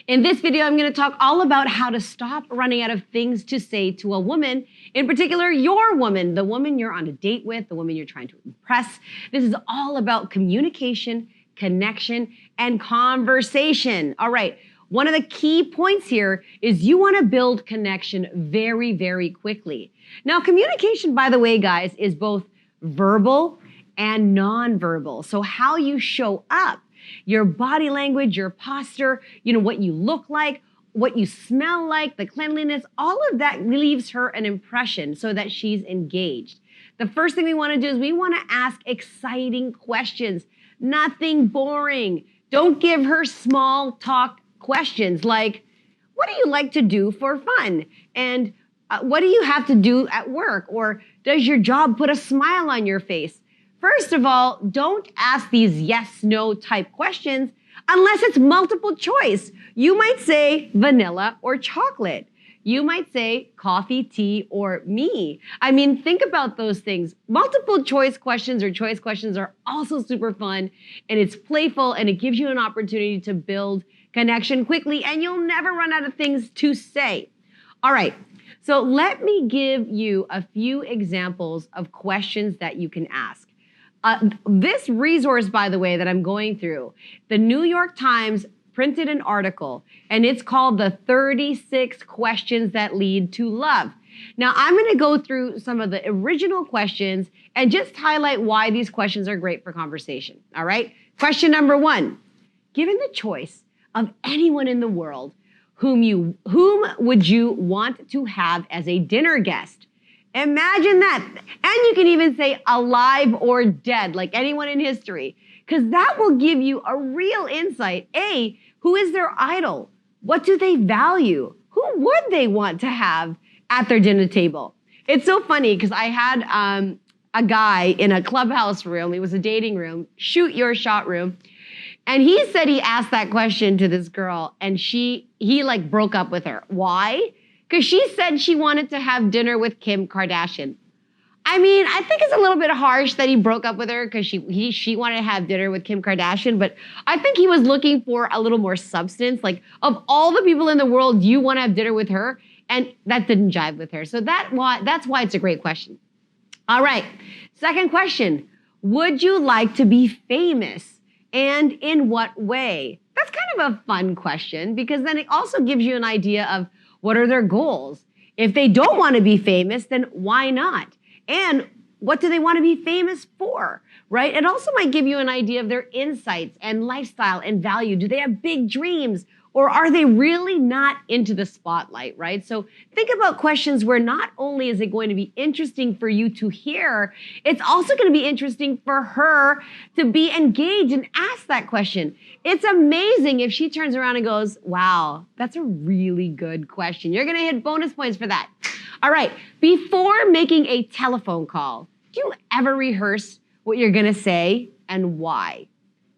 In this video, I'm going to talk all about how to stop running out of things to say to a woman, in particular, your woman, the woman you're on a date with, the woman you're trying to impress. This is all about communication, connection, and conversation. All right. One of the key points here is you want to build connection very, very quickly. Now, communication, by the way, guys, is both verbal and nonverbal. So how you show up, your body language, your posture, what you look like, what you smell like, the cleanliness, all of that leaves her an impression so that she's engaged. The first thing we want to do is we want to ask exciting questions, nothing boring. Don't give her small talk questions like, what do you like to do for fun? And what do you have to do at work? Or does your job put a smile on your face? First of all, don't ask these yes, no type questions unless it's multiple choice. You might say vanilla or chocolate. You might say coffee, tea, or me. I mean, think about those things. Multiple choice questions or choice questions are also super fun, and it's playful, and it gives you an opportunity to build connection quickly, and you'll never run out of things to say. All right, so let me give you a few examples of questions that you can ask. This resource, by the way, that I'm going through, the New York Times printed an article, and it's called the 36 Questions That Lead to Love. Now, I'm going to go through some of the original questions and just highlight why these questions are great for conversation. All right? Question number 1, given the choice of anyone in the world, whom would you want to have as a dinner guest? Imagine that. And you can even say alive or dead, like anyone in history, because that will give you a real insight. A, who is their idol? What do they value? Who would they want to have at their dinner table? It's so funny because I had a guy in a clubhouse room. It was a dating room, shoot your shot room. And he said he asked that question to this girl and he like broke up with her. Why? Because she said she wanted to have dinner with Kim Kardashian. I mean, I think it's a little bit harsh that he broke up with her because she wanted to have dinner with Kim Kardashian, but I think he was looking for a little more substance. Like, of all the people in the world, you want to have dinner with her, and that didn't jive with her. So that's why it's a great question. All right, second question. Would you like to be famous, and in what way? That's kind of a fun question because then it also gives you an idea of what are their goals? If they don't want to be famous, then why not? And what do they want to be famous for, right? It also might give you an idea of their insights and lifestyle and value. Do they have big dreams or are they really not into the spotlight, right? So think about questions where not only is it going to be interesting for you to hear, it's also going to be interesting for her to be engaged and ask that question. It's amazing if she turns around and goes, wow, that's a really good question. You're going to hit bonus points for that. All right, before making a telephone call, do you ever rehearse what you're going to say and why?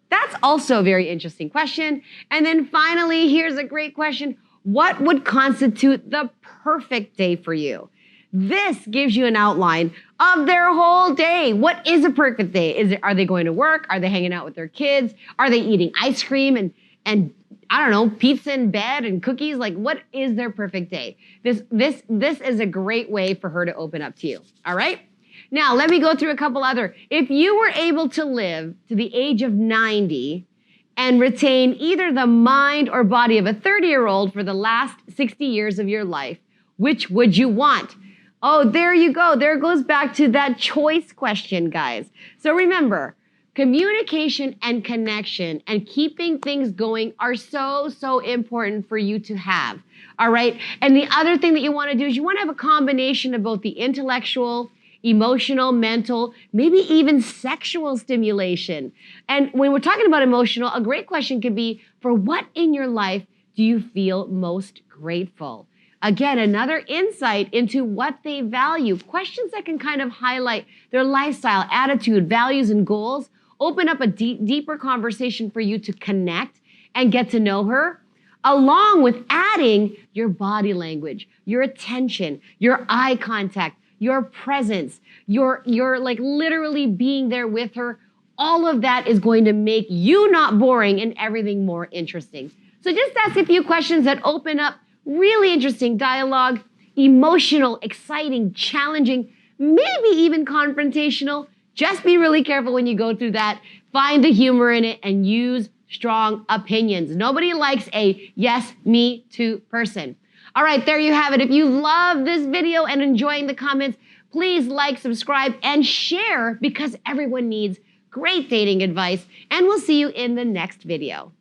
That's also a very interesting question. And then finally, here's a great question. What would constitute the perfect day for you? This gives you an outline of their whole day. What is a perfect day? Are they going to work? Are they hanging out with their kids? Are they eating ice cream and I don't know, pizza in bed and cookies? Like, what is their perfect day? This is a great way for her to open up to you. All right? Now, let me go through a couple other. If you were able to live to the age of 90 and retain either the mind or body of a 30-year-old for the last 60 years of your life, which would you want? Oh, there you go. There goes back to that choice question, guys. So remember, communication and connection and keeping things going are so, so important for you to have. All right? And the other thing that you want to do is you want to have a combination of both the intellectual, emotional, mental, maybe even sexual stimulation. And when we're talking about emotional, a great question could be, for what in your life do you feel most grateful? Again, another insight into what they value. Questions that can kind of highlight their lifestyle, attitude, values, and goals, open up a deeper conversation for you to connect and get to know her, along with adding your body language, your attention, your eye contact, your presence, your like literally being there with her. All of that is going to make you not boring and everything more interesting. So just ask a few questions that open up really interesting dialogue, emotional, exciting, challenging, maybe even confrontational. Just be really careful when you go through that. Find the humor in it and use strong opinions. Nobody likes a yes, me too person. All right, there you have it. If you love this video and enjoying the comments, please like, subscribe, and share because everyone needs great dating advice. And we'll see you in the next video.